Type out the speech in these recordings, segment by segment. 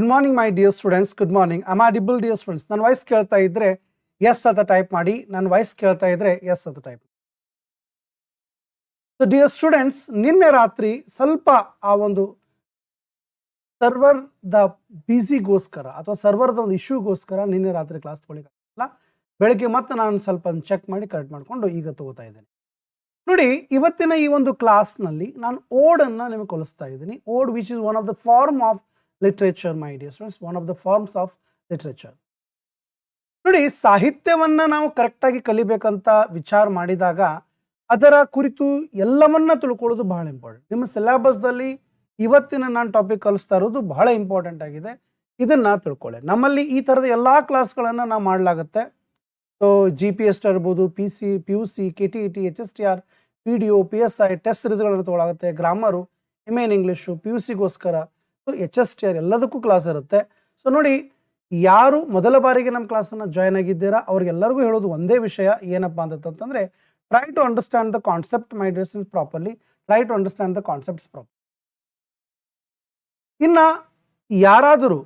Good morning, my dear students. Good morning. Am I audible, dear students? ನನ್ನ voice ಕೇಳ್ತಾ ಇದ್ರೆ S ಅಂತ type ಮಾಡಿ. ನನ್ನ ವಾಯ್ಸ್ ಕೇಳ್ತಾ ಇದ್ರೆ ಎಸ್ ಅಂತ ಟೈಪ್ ಮಾಡಿ. ಸೊ ಡಿಯರ್ ಸ್ಟೂಡೆಂಟ್ಸ್, ನಿನ್ನೆ ರಾತ್ರಿ ಸ್ವಲ್ಪ ಆ ಒಂದು ಸರ್ವರ್ ದ ಬಿಸಿಗೋಸ್ಕರ ಅಥವಾ ಸರ್ವರ್ದ ಒಂದು ಇಶ್ಯೂಗೋಸ್ಕರ ನಿನ್ನೆ ರಾತ್ರಿ ಕ್ಲಾಸ್ ತಗೊಳ್ಳಿಲ್ಲ. ಬೆಳಗ್ಗೆ ಮತ್ತೆ ನಾನು ಸ್ವಲ್ಪ ಚೆಕ್ ಮಾಡಿ ಕರೆಕ್ಟ್ ಮಾಡಿಕೊಂಡು ಈಗ ತಗೋತಾ ಇದ್ದೇನೆ. ನೋಡಿ, ಇವತ್ತಿನ ಈ ಒಂದು ಕ್ಲಾಸ್ನಲ್ಲಿ ನಾನು ಓಡನ್ನು ನಿಮಗೆ ಕಲಿಸ್ತಾ ಇದ್ದೀನಿ. Ode which is one of the form of literature, my dear students, one of the forms of literature. ನೋಡಿ, ಸಾಹಿತ್ಯವನ್ನ ನಾವು ಕರೆಕ್ಟಾಗಿ ಕಲಿಬೇಕಂತ ವಿಚಾರ ಮಾಡಿದಾಗ ಅದರ ಕುರಿತು ಎಲ್ಲವನ್ನ ತಿಳ್ಕೊಳ್ಳೋದು ಬಹಳ ಇಂಪಾರ್ಟೆಂಟ್. ನಿಮ್ಮ ಸಿಲೆಬಸ್ದಲ್ಲಿ ಇವತ್ತಿನ ನಾನು ಟಾಪಿಕ್ ಕಲಿಸ್ತಾ ಇರೋದು ಬಹಳ ಇಂಪಾರ್ಟೆಂಟ್ ಆಗಿದೆ. ಇದನ್ನ ತಿಳ್ಕೊಳ್ಳಿ. ನಮ್ಮಲ್ಲಿ ಈ ಥರದ ಎಲ್ಲ ಕ್ಲಾಸ್ಗಳನ್ನು ನಾವು ಮಾಡಲಾಗುತ್ತೆ. ಸೊ GPSTR ಇರ್ಬೋದು, PUC, KTET, HSTR, PDO, PSI test ಸಿರೀಸ್ಗಳನ್ನು ತೊಗೊಳಾಗುತ್ತೆ. ಗ್ರಾಮರು, MA ಇಂಗ್ಲೀಷು, PUCಗೋಸ್ಕರ, ಸೊ HSTR ಎಲ್ಲದಕ್ಕೂ ಕ್ಲಾಸ್ ಇರುತ್ತೆ. ಸೊ ನೋಡಿ, ಯಾರು ಮೊದಲ ಬಾರಿಗೆ ನಮ್ಮ ಕ್ಲಾಸನ್ನು ಜಾಯ್ನ್ ಆಗಿದ್ದೀರಾ ಅವ್ರಿಗೆಲ್ಲರಿಗೂ ಹೇಳೋದು ಒಂದೇ ವಿಷಯ, ಏನಪ್ಪ ಅಂತಂತಂದರೆ try to understand the concept, my dear students, properly. Try to understand the concepts proper. ಇನ್ನು ಯಾರಾದರೂ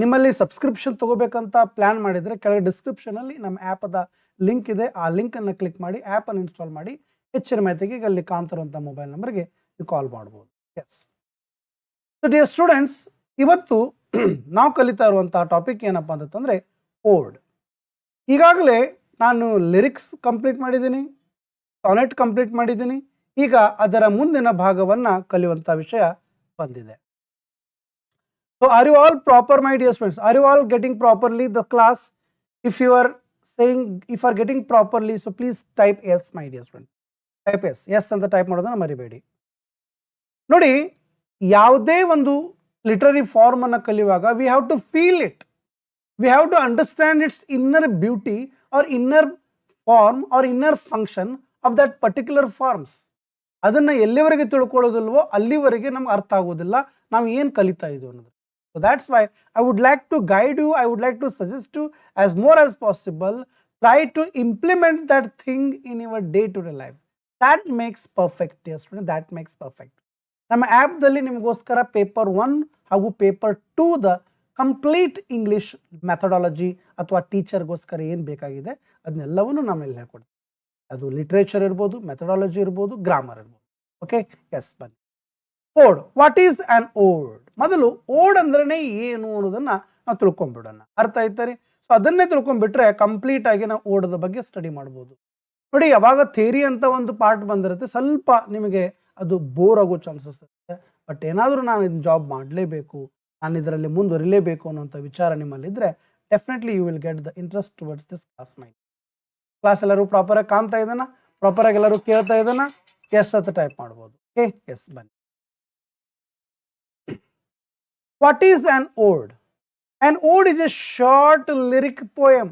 ನಿಮ್ಮಲ್ಲಿ ಸಬ್ಸ್ಕ್ರಿಪ್ಷನ್ ತಗೋಬೇಕಂತ ಪ್ಲ್ಯಾನ್ ಮಾಡಿದರೆ ಕೆಳಗೆ ಡಿಸ್ಕ್ರಿಪ್ಷನಲ್ಲಿ ನಮ್ಮ ಆ್ಯಪದ ಲಿಂಕ್ ಇದೆ. ಆ ಲಿಂಕನ್ನು ಕ್ಲಿಕ್ ಮಾಡಿ ಆ್ಯಪನ್ನು ಇನ್ಸ್ಟಾಲ್ ಮಾಡಿ ಹೆಚ್ಚಿನ ಮಾಹಿತಿಗೆ ಅಲ್ಲಿ ಕಾಣ್ತಿರುವಂಥ ಮೊಬೈಲ್ ನಂಬರ್ಗೆ ನೀವು ಕಾಲ್ ಮಾಡ್ಬೋದು. ಎಸ್. ಸೊ ಡಿಯರ್ ಸ್ಟೂಡೆಂಟ್ಸ್, ಇವತ್ತು ನಾವು ಕಲಿತಾ ಇರುವಂಥ ಟಾಪಿಕ್ ಏನಪ್ಪ ಅಂತಂದರೆ ಓಡ್. ಈಗಾಗಲೇ ನಾನು ಲಿರಿಕ್ಸ್ ಕಂಪ್ಲೀಟ್ ಮಾಡಿದ್ದೀನಿ, ಸಾನೆಟ್ ಕಂಪ್ಲೀಟ್ ಮಾಡಿದ್ದೀನಿ. ಈಗ ಅದರ ಮುಂದಿನ ಭಾಗವನ್ನು ಕಲಿಯುವಂಥ ವಿಷಯ ಬಂದಿದೆ. So are you all proper, my dear students? Are you all getting properly the class? If you are saying, if you are getting properly, so please type yes, my dear students. Type yes. Yes ಅಂತ type ಮಾಡೋದನ್ನ ಮರಿಬೇಡಿ. ನೋಡಿ, ಯಾವುದೇ ಒಂದು literary form ಅನ್ನು ಕಲಿಯುವಾಗ we have to feel it. We have to understand its inner beauty or inner form or inner function of that particular forms. ಅದನ್ನು ಎಲ್ಲಿವರೆಗೆ ತಿಳ್ಕೊಳ್ಳೋದಿಲ್ವೋ ಅಲ್ಲಿವರೆಗೆ ನಮ್ಗೆ ಅರ್ಥ ಆಗೋದಿಲ್ಲ ನಾವು ಏನು ಕಲಿತಾ ಇದ್ದೀವಿ ಅನ್ನೋದು. So that's why I would like to guide you, I would like to suggest you as more as possible, try to implement that thing in your day-to-day life. That makes perfect, dear student, that makes perfect. ನಮ್ಮ ಆ್ಯಪ್ದಲ್ಲಿ ನಿಮಗೋಸ್ಕರ paper 1 ಹಾಗೂ paper 2 the complete English methodology ಅಥವಾ ಟೀಚರ್ಗೋಸ್ಕರ ಏನು ಬೇಕಾಗಿದೆ ಅದನ್ನೆಲ್ಲವನ್ನು ನಾವೆಲ್ಲ ಹೇಳ್ಕೊಡ್ತೀವಿ. ಅದು literature ಇರ್ಬೋದು, ಮೆಥಡಾಲಜಿ ಇರ್ಬೋದು, ಗ್ರಾಮರ್ ಇರ್ಬೋದು. ಓಕೆ, ಎಸ್, ಬನ್ನಿ. ಓಡ್. ವಾಟ್ ಈಸ್ ಆನ್ ಓಡ್? ಮೊದಲು ಓಡ್ ಅಂದ್ರೆ ಏನು ಅನ್ನೋದನ್ನ ನಾವು ತಿಳ್ಕೊಂಡ್ಬಿಡೋಣ. ಅರ್ಥ ಆಯ್ತಾರೆ? ಸೊ ಅದನ್ನೇ ತಿಳ್ಕೊಂಡ್ಬಿಟ್ರೆ ಕಂಪ್ಲೀಟ್ ಆಗಿ ನಾವು ಓಡದ ಬಗ್ಗೆ ಸ್ಟಡಿ ಮಾಡ್ಬೋದು. ನೋಡಿ, ಯಾವಾಗ ಥಿಯರಿ ಅಂತ ಒಂದು ಪಾರ್ಟ್ ಬಂದಿರುತ್ತೆ ಸ್ವಲ್ಪ ನಿಮಗೆ ಅದು ಬೋರ್ ಆಗೋ ಚಾನ್ಸಸ್ ಇರುತ್ತೆ. ಬಟ್ ಏನಾದರೂ ನಾನು ಇದನ್ನ ಜಾಬ್ ಮಾಡಲೇಬೇಕು, ನಾನು ಇದರಲ್ಲಿ ಮುಂದುವರಿಲೇಬೇಕು ಅನ್ನೋಂಥ ವಿಚಾರ ನಿಮ್ಮಲ್ಲಿದ್ದರೆ definitely you will get the interest towards this class. Mind class ಎಲ್ಲರೂ ಪ್ರಾಪರಾಗಿ ಕಾಣ್ತಾ ಇದ್ದಾನ? ಪ್ರಾಪರಾಗಿ ಎಲ್ಲರೂ ಕೇಳ್ತಾ ಇದ್ದಾನ? ಎಸ್ ಅಂತ ಟೈಪ್ ಮಾಡ್ಬೋದು. ಓಕೆ, ಎಸ್, ಬನ್ನಿ. What is an ode? An ode is a short lyric poem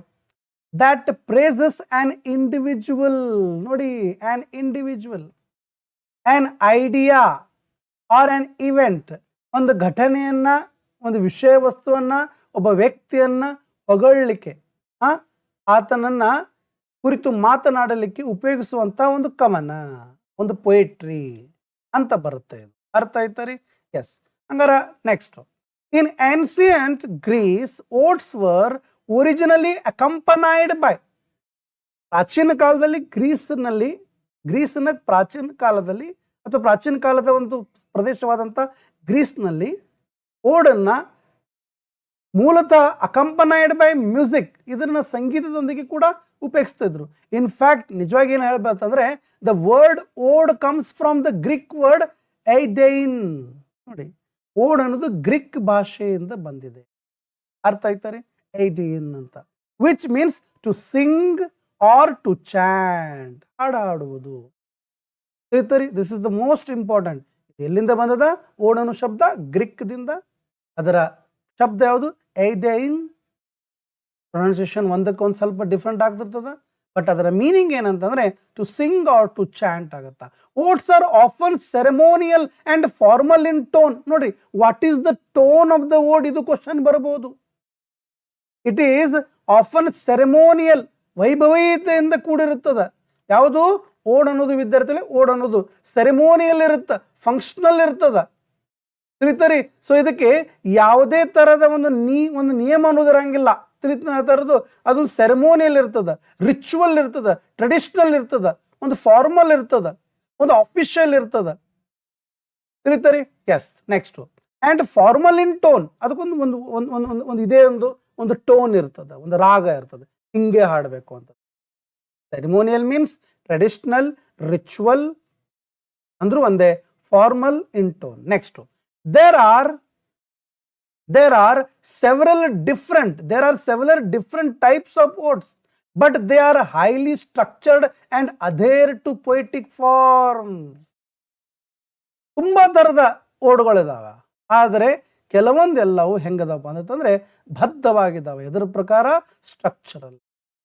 that praises an individual. Nodi, an individual, an idea or an event. ಒಂದು ಘಟನೆಯನ್ನ, ಒಂದು ವಿಷಯ ವಸ್ತುವನ್ನ, ಒಬ್ಬ ವ್ಯಕ್ತಿಯನ್ನ ಹೊಗಳಲಿಕ್ಕೆ, ಆತನನ್ನ ಕುರಿತು ಮಾತನಾಡಲಿಕ್ಕೆ ಉಪಯೋಗಿಸುವಂತ ಒಂದು ಕವನ, ಒಂದು ಪೊಯೆಟ್ರಿ ಅಂತ ಬರುತ್ತೆ. ಅರ್ಥ ಆಯ್ತರಿ? ಎಸ್. ಹಂಗಾರ next, in ancient Greece, odes were originally accompanied by. ಪ್ರಾಚೀನ ಕಾಲದಲ್ಲಿ ಗ್ರೀಸ್ನ ಪ್ರಾಚೀನ ಕಾಲದಲ್ಲಿ ಅಥವಾ ಪ್ರಾಚೀನ ಕಾಲದ ಒಂದು ಪ್ರದೇಶವಾದಂಥ ಗ್ರೀಸ್ನಲ್ಲಿ ಓಡನ್ನು ಮೂಲತಃ ಅಕಂಪನೈಡ್ ಬೈ ಮ್ಯೂಸಿಕ್, ಇದನ್ನ ಸಂಗೀತದೊಂದಿಗೆ ಕೂಡ ಉಪಯೋಗಿಸ್ತಾ ಇದ್ರು. ಇನ್ಫ್ಯಾಕ್ಟ್ ನಿಜವಾಗಿ ಏನು ಹೇಳ್ಬೇಕಂದ್ರೆ the word ode comes from the Greek word aeidein. ನೋಡಿ, ಓಡ್ ಅನ್ನೋದು ಗ್ರೀಕ್ ಭಾಷೆಯಿಂದ ಬಂದಿದೆ. ಅರ್ಥ ಆಯ್ತಾರೆ? ಐಡಿಯನ್ ಅಂತ, which means to sing or to chant, ಹಾಡುವುದು. This is the most important. ಎಲ್ಲಿಂದ ಬಂದದ? ಓಡ್ ಅನ್ನೋ ಶಬ್ದ ಗ್ರೀಕ್ದಿಂದ. ಅದರ ಶಬ್ದ ಯಾವುದು? ಐಡೈನ್. ಪ್ರೊನೌನ್ಸಿಯೇಷನ್ ಒಂದಕ್ಕೊಂದು ಸ್ವಲ್ಪ ಡಿಫ್ರೆಂಟ್ ಆಗ್ತಿರ್ತದ, ಬಟ್ ಅದರ ಮೀನಿಂಗ್ ಏನಂತಂದ್ರೆ to sing or to chant ಆಗತ್ತ. Odes are often ceremonial and formal in tone. ನೋಡಿ, what is the tone of the ode? ಇದು ಕ್ವಶನ್ ಬರಬಹುದು. ಇಟ್ ಈಸ್ ಆಫನ್ ಸೆರೆಮೋನಿಯಲ್, ವೈಭವೀಯತೆಯಿಂದ ಕೂಡಿರುತ್ತದೆ. ಯಾವುದು? ಓಡ್ ಅನ್ನೋದು ವಿದ್ಯಾರ್ಥಿಗಳು, ಓಡ್ ಅನ್ನೋದು ಸೆರೆಮೋನಿಯಲ್ ಇರುತ್ತೆ, ಫಂಕ್ಷನಲ್ ಇರ್ತದ. ತಿಳಿತರಿ. ಸೊ ಇದಕ್ಕೆ ಯಾವುದೇ ತರದ ಒಂದು ನಿಯಮ ಅನ್ನೋದು ಇರಂಗಿಲ್ಲ. ತಿಳಿತರದು ಅದೊಂದು ಸೆರೆಮೋನಿಯಲ್ ಇರ್ತದ, ರಿಚುವಲ್ ಇರ್ತದ, ಟ್ರೆಡಿಷನಲ್ ಇರ್ತದ, ಒಂದು ಫಾರ್ಮಲ್ ಇರ್ತದ, ಒಂದು ಅಫಿಷಿಯಲ್ ಇರ್ತದ. ತಿಳಿತರಿ. Yes, next and formal in tone. ಅದಕ್ಕೊಂದು ಒಂದು ಒಂದು ಇದೇ ಒಂದು ಟೋನ್ ಇರ್ತದ, ಒಂದು ರಾಗ ಇರ್ತದೆ, ಹಿಂಗೆ ಹಾಡಬೇಕು ಅಂತ. ಸೆರೆಮೋನಿಯಲ್ ಮೀನ್ಸ್ ಟ್ರೆಡಿಷನಲ್, ರಿಚುವಲ್ ಅಂದ್ರೂ ಒಂದೇ, formal in tone. Next there are several different types of odes, but they are highly structured and adhere to poetic forms. ತುಂಬಾ ತರದ ಓಡ್ಗಳಿದಾವೆ, ಆದರೆ ಕೆಲವೊಂದೆಲ್ಲವೂ ಹೆಂಗದಪ್ಪ ಅಂತಂದ್ರೆ ಬದ್ಧವಾಗಿದ್ದಾವೆ. ಇದರ ಪ್ರಕಾರ ಸ್ಟ್ರಕ್ಚರಲ್.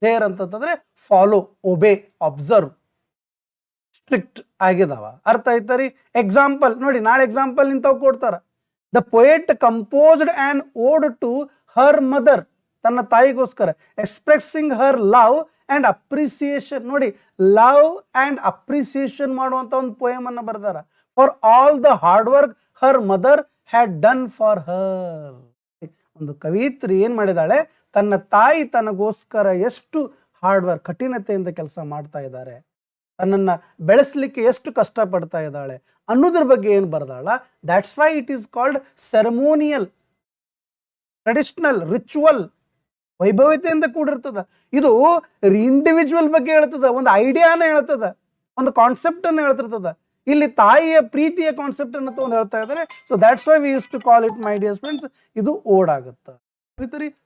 ದೇರ್ ಅಂತಂದ್ರೆ ಫಾಲೋ, ಒಬೇ, ಅಬ್ಸರ್ವ್, ಸ್ಟ್ರಿಕ್ಟ್ ಆಗಿದಾವ. ಅರ್ಥ ಆಯ್ತರಿ. ಎಕ್ಸಾಂಪಲ್ ನೋಡಿ, ನಾಳೆ ಎಕ್ಸಾಂಪಲ್ ಇಂಥವು ಕೊಡ್ತಾರ. The poet composed an ode to her mother, ತನ್ನ ತಾಯಿಗೋಸ್ಕರ, expressing her love and appreciation. ನೋಡಿ, ಲವ್ ಅಂಡ್ ಅಪ್ರಿಸಿಯೇಷನ್ ಮಾಡುವಂತ ಒಂದು ಪೋಯಮ್ ಅನ್ನ ಬರ್ದಾರ. For all the hard work her mother had done for her. ಒಂದು ಕವಿತ್ರಿ ಏನ್ ಮಾಡಿದಾಳೆ, ತನ್ನ ತಾಯಿ ತನಗೋಸ್ಕರ ಎಷ್ಟು ಹಾರ್ಡ್ ವರ್ಕ್, ಕಠಿಣತೆಯಿಂದ ಕೆಲಸ ಮಾಡ್ತಾ ಇದ್ದಾರೆ, ತನ್ನನ್ನ ಬೆಳೆಸಲಿಕ್ಕೆ ಎಷ್ಟು ಕಷ್ಟ ಪಡ್ತಾ ಇದ್ದಾಳೆ ಅನ್ನೋದ್ರ ಬಗ್ಗೆ ಏನು ಬರ್ದಾಳ. That's why it is called ceremonial, traditional, ritual, ವೈಭವತೆಯಿಂದ ಕೂಡಿರ್ತದ. ಇದು ಇಂಡಿವಿಜುವಲ್ ಬಗ್ಗೆ ಹೇಳ್ತದ, ಒಂದು ಐಡಿಯಾನ ಹೇಳ್ತದ, ಒಂದು ಕಾನ್ಸೆಪ್ಟ್ ಅನ್ನು ಹೇಳ್ತಿರ್ತದ. ಇಲ್ಲಿ ತಾಯಿಯ ಪ್ರೀತಿಯ ಕಾನ್ಸೆಪ್ಟ್ ಅನ್ನು ತಗೊಂಡು ಹೇಳ್ತಾ ಇದ್ದಾರೆ. So that's why we use to call it, my dear friends, ಇದು ಓಡ್ ಆಗುತ್ತೆ.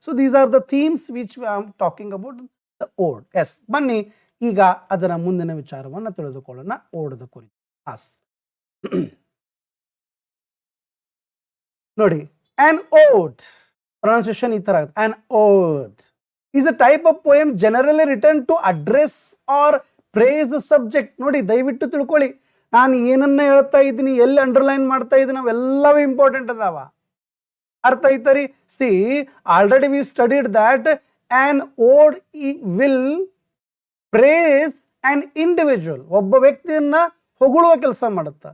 So these are the themes which I am talking about the ode. Yes, ಬನ್ನಿ ಈಗ ಅದರ ಮುಂದಿನ ವಿಚಾರವನ್ನು ತಿಳಿದುಕೊಳ್ಳೋಣ ಓಡದ ಕುರಿತು. ನೋಡಿ, ಆನ್ ಓಡ್ ಪ್ರೊನೌನ್ಸಿಯೇಷನ್ ಈ ತರ ಆಗುತ್ತೆ. An ode is a type of poem generally return to address or praise subject. ನೋಡಿ, ದಯವಿಟ್ಟು ತಿಳ್ಕೊಳ್ಳಿ, ನಾನು ಏನನ್ನ ಹೇಳ್ತಾ ಇದ್ದೀನಿ, ಎಲ್ಲಿ ಅಂಡರ್ಲೈನ್ ಮಾಡ್ತಾ ಇದ್ದೀನಿ, ಅವೆಲ್ಲವೂ ಇಂಪಾರ್ಟೆಂಟ್ ಅದಾವ. ಅರ್ಥ ಐತರಿ. See, already we studied that an ode will praise an individual, ಒಬ್ಬ ವ್ಯಕ್ತಿಯನ್ನ ಹೊಗಳುವ ಕೆಲಸ ಮಾಡುತ್ತೆ.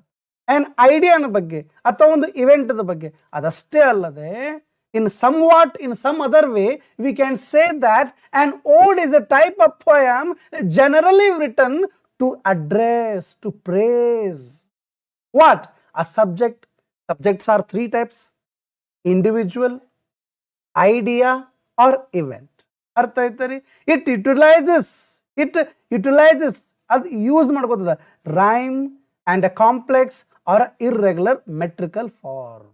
ಆನ್ ಐಡಿಯಾನ ಬಗ್ಗೆ ಅಥವಾ ಒಂದು ಇವೆಂಟ್ ಬಗ್ಗೆ. ಅದಷ್ಟೇ ಅಲ್ಲದೆ in some other way we can say that an ode is a type of poem generally written to address, to praise what? A subject. Subjects are three types: individual, idea or event. ಅರ್ಥ ಆಯ್ತರಿ. it utilizes ಅದು use ಮಾಡ್ಕೋತದ rhyme and a complex or irregular metrical form.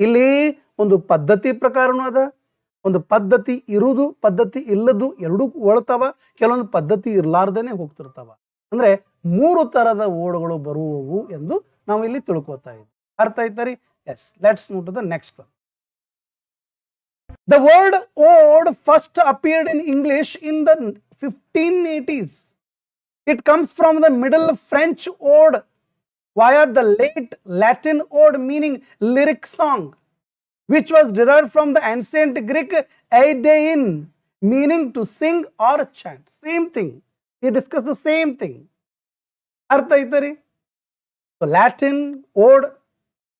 ಇಲ್ಲಿ ಒಂದು ಪದ್ಧತಿ ಪ್ರಕಾರನೂ ಅದ, ಒಂದು ಪದ್ಧತಿ ಇರುವುದು, ಪದ್ಧತಿ ಇಲ್ಲದು ಎರಡೂ ಒಳ್ತಾವ, ಕೆಲವೊಂದು ಪದ್ಧತಿ ಇರ್ಲಾರ್ದೇನೆ ಹೋಗ್ತಿರ್ತಾವ. ಅಂದ್ರೆ 3 ತರದ ಓಡ್ಗಳು ಬರುವವು ಎಂದು ನಾವು ಇಲ್ಲಿ ತಿಳ್ಕೊತಾ ಇದ್ದೀವಿ. ಅರ್ಥ ಆಯ್ತರಿ. Yes, let's move to the next one. The word ode first appeared in English in the 1580s. It comes from the Middle French ode via the late Latin ode meaning lyric song, which was derived from the ancient Greek eidein meaning to sing or chant. Same thing. We discussed the same thing. Artha itari. So Latin ode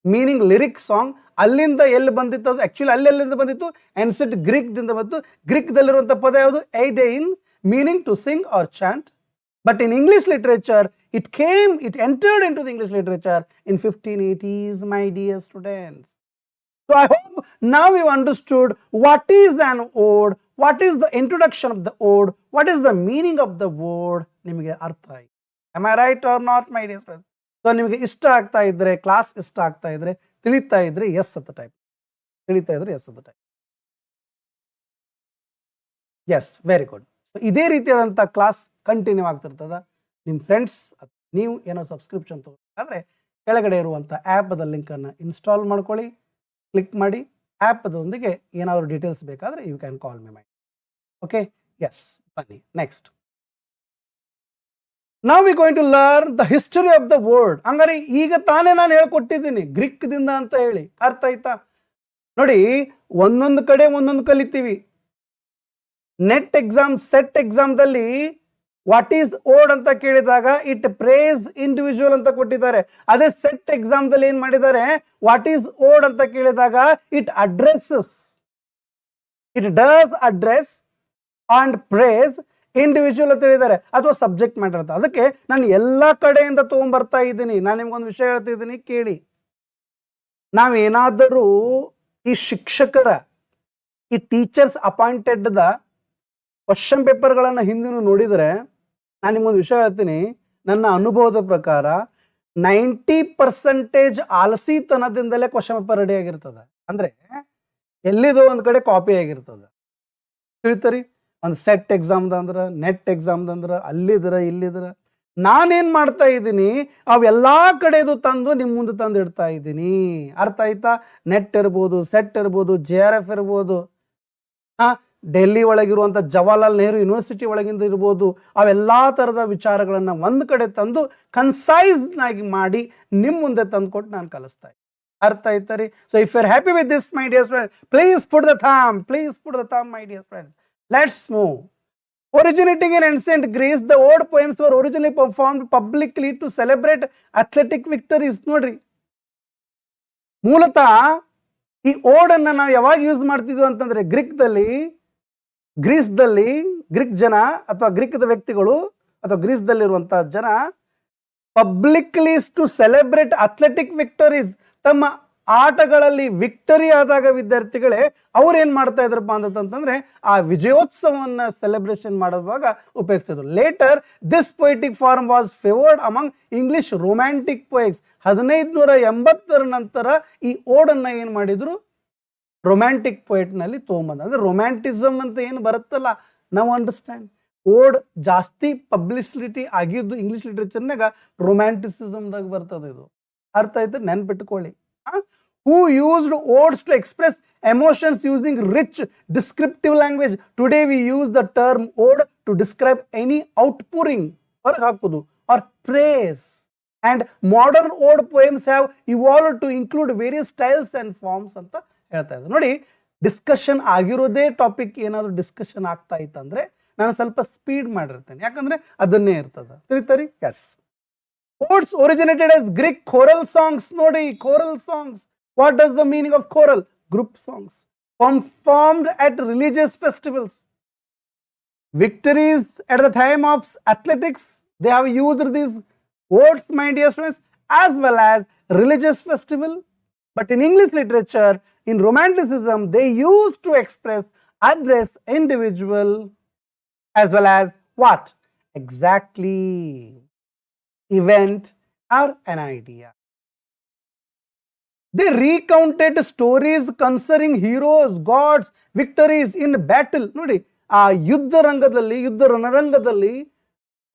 meaning lyric song. ಅಲ್ಲಿಂದ ಎಲ್ಲಿ ಬಂದಿತ್ತು ಅದು actually ಅಲ್ಲೆಲ್ಲಿಂದ ಬಂದಿತ್ತು? Ancient Greek ದಿಂದ ಬಂತು. Greek ದಲ್ಲಿರುವಂತಹ ಪದ ಯಾವುದು? Aeidein, meaning to sing or chant. But in English literature it entered into the English literature in 1580s, my dear students. So I hope now you understood what is an ode, what is the introduction of the ode, what is the meaning of the word. ನಿಮಗೆ ಅರ್ಥ ಆಯ್ತು. Am I right or not, my dear friends? So ನಿಮಗೆ ಇಷ್ಟ ಆಗ್ತಾ ಇದ್ರೆ, class ಇಷ್ಟ ಆಗ್ತಾ ಇದ್ರೆ, ತಿಳಿತಾ ಇದ್ರೆ ಎಸ್ ಅಂತ ಟೈಪ್, ತಿಳಿತಾ ಇದ್ರೆ ಎಸ್ ಅಂತ ಟೈಪ್. S, very good. ಇದೇ ರೀತಿಯಾದಂಥ ಕ್ಲಾಸ್ ಕಂಟಿನ್ಯೂ ಆಗ್ತಿರ್ತದ. ನಿಮ್ಮ ಫ್ರೆಂಡ್ಸ್, ನೀವು ಏನೋ ಸಬ್ಸ್ಕ್ರಿಪ್ಷನ್ ತಗೋಬೇಕಾದ್ರೆ ಕೆಳಗಡೆ ಇರುವಂಥ ಆ್ಯಪದ ಲಿಂಕನ್ನು ಇನ್ಸ್ಟಾಲ್ ಮಾಡ್ಕೊಳ್ಳಿ, ಕ್ಲಿಕ್ ಮಾಡಿ. ಆ್ಯಪದೊಂದಿಗೆ ಏನಾದರೂ ಡೀಟೇಲ್ಸ್ ಬೇಕಾದರೆ you can call me. Okay, yes, ಬನ್ನಿ next. Now we going to learn the history of the word. ಹಂಗಾರೆ ಈಗ ತಾನೇ ನಾನು ಹೇಳ್ಕೊಟ್ಟಿದ್ದೀನಿ ಗ್ರೀಕ್ ದಿಂದ ಅಂತ ಹೇಳಿ. ಅರ್ಥ ಆಯ್ತಾ? ನೋಡಿ, ಒಂದೊಂದು ಕಡೆ ಒಂದೊಂದು ಕಲಿತೀವಿ. ನೆಟ್ ಎಕ್ಸಾಮ್, ಸೆಟ್ ಎಕ್ಸಾಮ್ದಲ್ಲಿ ವಾಟ್ ಈಸ್ ಓಡ್ ಅಂತ ಕೇಳಿದಾಗ ಇಟ್ ಪ್ರೇಸ್ ಇಂಡಿವಿಜುವಲ್ ಅಂತ ಕೊಟ್ಟಿದ್ದಾರೆ. ಅದೇ ಸೆಟ್ ಎಕ್ಸಾಮ್ ದಲ್ಲಿ ಏನ್ ಮಾಡಿದ್ದಾರೆ, ವಾಟ್ ಈಸ್ ಓಡ್ ಅಂತ ಕೇಳಿದಾಗ it addresses, it does address and praise individual ಅಂತ ಹೇಳಿದ್ದಾರೆ, ಅಥವಾ ಸಬ್ಜೆಕ್ಟ್ ಮ್ಯಾಟರ್ ಅಂತ. ಅದಕ್ಕೆ ನಾನು ಎಲ್ಲಾ ಕಡೆಯಿಂದ ತಗೊಂಡ್ಬರ್ತಾ ಇದ್ದೀನಿ. ನಾನು ನಿಮ್ಗೊಂದು ವಿಷಯ ಹೇಳ್ತಿದ್ದೀನಿ ಕೇಳಿ. ನಾವೇನಾದರೂ ಈ ಶಿಕ್ಷಕರ, ಈ ಟೀಚರ್ಸ್ ಅಪಾಯಿಂಟೆಡ್ ದ ಕ್ವಶನ್ ಪೇಪರ್ಗಳನ್ನು ಹಿಂದಿನ ನೋಡಿದರೆ, ನಾನು ನಿಮ್ಗೊಂದು ವಿಷಯ ಹೇಳ್ತೀನಿ, ನನ್ನ ಅನುಭವದ ಪ್ರಕಾರ 90% ಆಲಸಿತನದಿಂದಲೇ ಕ್ವಶನ್ ಪೇಪರ್ ರೆಡಿ ಆಗಿರ್ತದೆ. ಅಂದ್ರೆ ಎಲ್ಲಿದೋ ಒಂದ್ ಕಡೆ ಕಾಪಿ ಆಗಿರ್ತದೆ. ತಿಳಿತರಿ, ಒಂದು ಸೆಟ್ ಎಕ್ಸಾಮ್ದ ಅಂದ್ರ, ನೆಟ್ ಎಕ್ಸಾಮ್ದ ಅಂದ್ರ, ಅಲ್ಲಿದ್ರ ಇಲ್ಲಿದ್ರ. ನಾನೇನ್ ಮಾಡ್ತಾ ಇದ್ದೀನಿ, ಅವೆಲ್ಲಾ ಕಡೆದು ತಂದು ನಿಮ್ ಮುಂದೆ ತಂದು ಇಡ್ತಾ ಇದ್ದೀನಿ. ಅರ್ಥ ಆಯ್ತಾ? ನೆಟ್ ಇರ್ಬೋದು, ಸೆಟ್ ಇರ್ಬೋದು, JRF ಇರ್ಬೋದು, ಡೆಲ್ಲಿ ಒಳಗಿರುವಂಥ ಜವಾಹರ್ಲಾಲ್ ನೆಹರು ಯೂನಿವರ್ಸಿಟಿ ಒಳಗಿಂದ ಇರ್ಬೋದು, ಅವೆಲ್ಲಾ ತರದ ವಿಚಾರಗಳನ್ನ ಒಂದ್ ಕಡೆ ತಂದು ಕನ್ಸೈಸ್ ಆಗಿ ಮಾಡಿ ನಿಮ್ ಮುಂದೆ ತಂದು ಕೊಟ್ಟು ನಾನು ಕಲಿಸ್ತಾ ಇದ್ದೀನಿ. ಅರ್ಥ ಆಯ್ತರಿ? So if you are happy with this my dear friends, please put the thumb, please put the thumb my dear friends. Let's move. Originating in ancient Greece, the ode poems were originally performed publicly to celebrate athletic victories. ನೋಡ್ರಿ, ಮೂಲತಃ ಈ ode ಅನ್ನ ನಾವು ಯಾವಾಗ use ಮಾಡ್ತಿದ್ವಿ ಅಂತಂದ್ರೆ, ಗ್ರೀಸ್ದಲ್ಲಿ Greek ಜನ ಅಥವಾ ಗ್ರೀಕದ ವ್ಯಕ್ತಿಗಳು ಅಥವಾ ಗ್ರೀಸ್ದಲ್ಲಿರುವಂತಹ ಜನ ಪಬ್ಲಿಕ್ಲಿ ಟು ಸೆಲೆಬ್ರೇಟ್ ಅಥ್ಲೆಟಿಕ್ ವಿಕ್ಟರೀಸ್, ತಮ್ಮ ಆಟಗಳಲ್ಲಿ ವಿಕ್ಟರಿ ಆದಾಗ ವಿದ್ಯಾರ್ಥಿಗಳೇ ಅವ್ರು ಏನ್ ಮಾಡ್ತಾ ಇದ್ರಪ್ಪ ಅಂತಂದ್ರೆ ಆ ವಿಜಯೋತ್ಸವನ್ನ ಸೆಲೆಬ್ರೇಷನ್ ಮಾಡುವಾಗ ಉಪಯೋಗಿಸ್ತಿದ್ರು. Later this poetic form was favoured among English romantic poets. 1580 ನಂತರ ಈ ಓಡನ್ನ ಏನ್ ಮಾಡಿದ್ರು, ರೊಮ್ಯಾಂಟಿಕ್ ಪೊಯಿಟ್ ನಲ್ಲಿ ತಗೊಂಬಂದ. ಅಂದ್ರೆ ರೊಮ್ಯಾಂಟಿಸಮ್ ಅಂತ ಏನು ಬರುತ್ತಲ್ಲ, ನಾವು ಅಂಡರ್ಸ್ಟ್ಯಾಂಡ್. ಓಡ್ ಜಾಸ್ತಿ ಪಬ್ಲಿಸಿಟಿ ಆಗಿದ್ದು ಇಂಗ್ಲಿಷ್ ಲಿಟ್ರೇಚರ್ನಾಗ ರೊಮ್ಯಾಂಟಿಸಿಸಮ್ದಾಗ ಬರ್ತದೆ. ಇದು ಅರ್ಥ ಆಯ್ತು, ನೆನ್ಪಿಟ್ಕೊಳ್ಳಿ. Who used odes to express emotions using rich descriptive language. Today we use the term ode to describe any outpouring or praise. And modern ode poems have evolved to include various styles and forms ಅಂತ ಹೇಳ್ತಾ ಇದ್ದಾರೆ. ನೋಡಿ, discussion ಆಗಿರೋದೇ topic ಏನಾದ್ರು discussion ಆಗ್ತಾ ಇತ್ತಂದ್ರೆ ನಾನು ಸ್ವಲ್ಪ speed ಮಾಡಿರ್ತೇನೆ, ಯಾಕಂದ್ರೆ ಅದನ್ನೇ ಇರ್ತದೆ. ತಿಳಿತರಿ? S. Odes originated as Greek choral songs. ನೋಡಿ, choral songs. What does the meaning of choral? Group songs performed at religious festivals. Victories at the time of athletics, they have used these odes, my dear students, as well as religious festival. But in English literature, in Romanticism, they used to address individual as well as what? Exactly. Event or an idea. They recounted stories concerning heroes, gods, victories in battle. ನೋಡಿ, ಆ ಯುದ್ಧ ರಣರಂಗದಲ್ಲಿ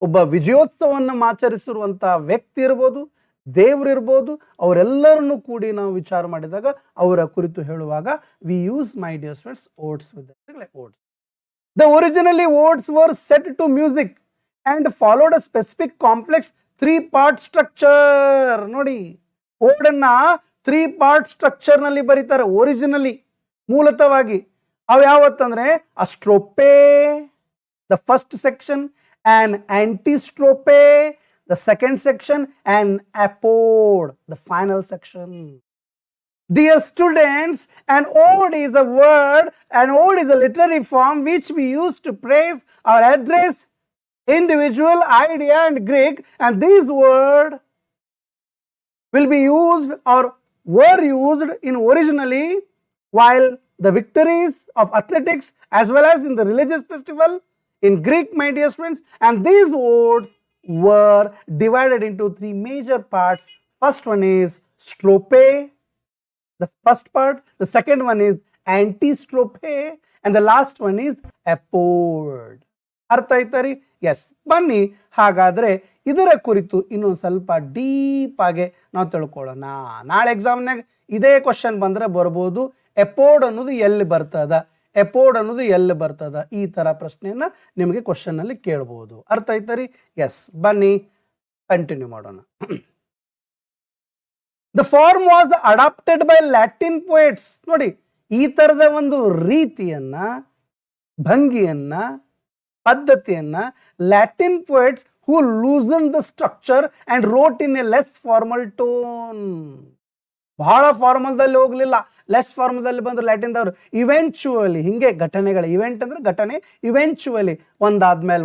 ಒಬ್ಬ ವಿಜಯೋತ್ಸವವನ್ನು ಆಚರಿಸಿರುವಂತಹ ವ್ಯಕ್ತಿ ಇರ್ಬೋದು, ದೇವರು ಇರ್ಬೋದು, ಅವರೆಲ್ಲರನ್ನು ಕೂಡಿ ನಾವು ವಿಚಾರ ಮಾಡಿದಾಗ ಅವರ ಕುರಿತು ಹೇಳುವಾಗ we use, my dear friends, odes with odes. The originally odes were set to music and followed a specific complex 3-part structure. ನೋಡಿ, ಓಡನ್ನ 3-part ಸ್ಟ್ರಕ್ಚರ್ ನಲ್ಲಿ ಬರೀತಾರೆ ಒರಿಜಿನಲಿ, ಮೂಲತವಾಗಿ. ಅವು ಯಾವತ್ತಂದ್ರೆ strophe, the first section, and antistrope, the second section, and apode, the final section. Dear students, an ode is a word, an ode is a literary form which we use to praise or address individual, idea, and Greek, and these words will be used or were used in originally while the victories of athletics as well as in the religious festival in Greek, my dear friends. And these odes were divided into 3 major parts. First one is strope, the first part. The second one is antistrope, and the last one is apode. ಅರ್ಥ ಆಯ್ತರಿ? Yes. ಬನ್ನಿ ಹಾಗಾದ್ರೆ ಇದರ ಕುರಿತು ಇನ್ನೊಂದು ಸ್ವಲ್ಪ deep ಆಗಿ ನಾವು ತಿಳ್ಕೊಳ್ಳೋಣ. ನಾಳೆ ಎಕ್ಸಾಮ್ನಾಗ ಇದೇ ಕ್ವಶನ್ ಬಂದ್ರೆ ಬರ್ಬೋದು, ಎಪೋಡ್ ಅನ್ನೋದು ಎಲ್ಲಿ ಬರ್ತದ, ಈ ತರ ಪ್ರಶ್ನೆಯನ್ನ ನಿಮಗೆ ಕ್ವಶನ್ ಅಲ್ಲಿ ಕೇಳಬಹುದು. ಅರ್ಥ ಆಯ್ತರಿ? ಎಸ್. ಬನ್ನಿ ಕಂಟಿನ್ಯೂ ಮಾಡೋಣ. The form was adapted by Latin poets. ನೋಡಿ, ಈ ತರದ ಒಂದು ರೀತಿಯನ್ನ, ಭಂಗಿಯನ್ನ ಪದ್ಧತಿಯನ್ನ Latin poets who loosened the structure and wrote in a less formal tone. ಬಹಳ ಫಾರ್ಮಲ್ದಲ್ಲಿ ಹೋಗಲಿಲ್ಲ, ಲೆಸ್ ಫಾರ್ಮಲ್ದಲ್ಲಿ ಬಂದರು ಲ್ಯಾಟಿನ್ದವರು. ಇವೆಂಚುವಲಿ ಹಿಂಗೆ ಘಟನೆಗಳು, ಇವೆಂಟ್ ಅಂದರೆ ಘಟನೆ, ಇವೆಂಚುವಲಿ ಒಂದಾದ್ಮೇಲೆ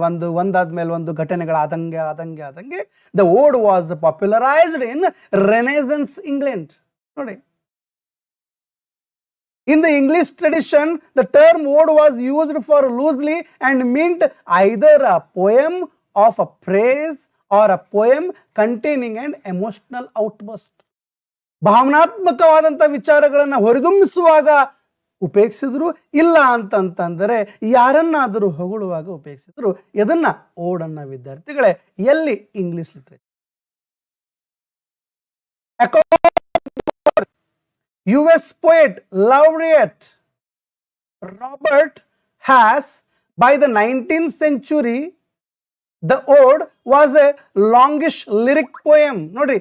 ಒಂದು ಘಟನೆಗಳಾದಂಗೆ ದ ಓಡ್ ವಾಸ್ ಪಾಪ್ಯುಲರೈಸ್ಡ್ ಇನ್ ರೆನೆಸೆನ್ಸ್ ಇಂಗ್ಲೆಂಡ್. ನೋಡಿ, in the English tradition, the term ode was used for loosely and meant either a poem of a praise or a poem containing an emotional outburst. ಭಾವನಾತ್ಮಕವಾದಂಥ ವಿಚಾರಗಳನ್ನು ಹೊರದುಂಬಿಸುವಾಗ ಉಪಯೋಗಿಸಿದ್ರು, ಇಲ್ಲ ಅಂತಂತಂದರೆ ಯಾರನ್ನಾದರೂ ಹೊಗಳುವಾಗ ಉಪಯೋಗಿಸಿದ್ರು. ಇದನ್ನ ಓಡನ್ನ ವಿದ್ಯಾರ್ಥಿಗಳೇ ಎಲ್ಲಿ English literature. US poet laureate Robert Hass, by the 19th century, the ode was a longish lyric poem. Nodri,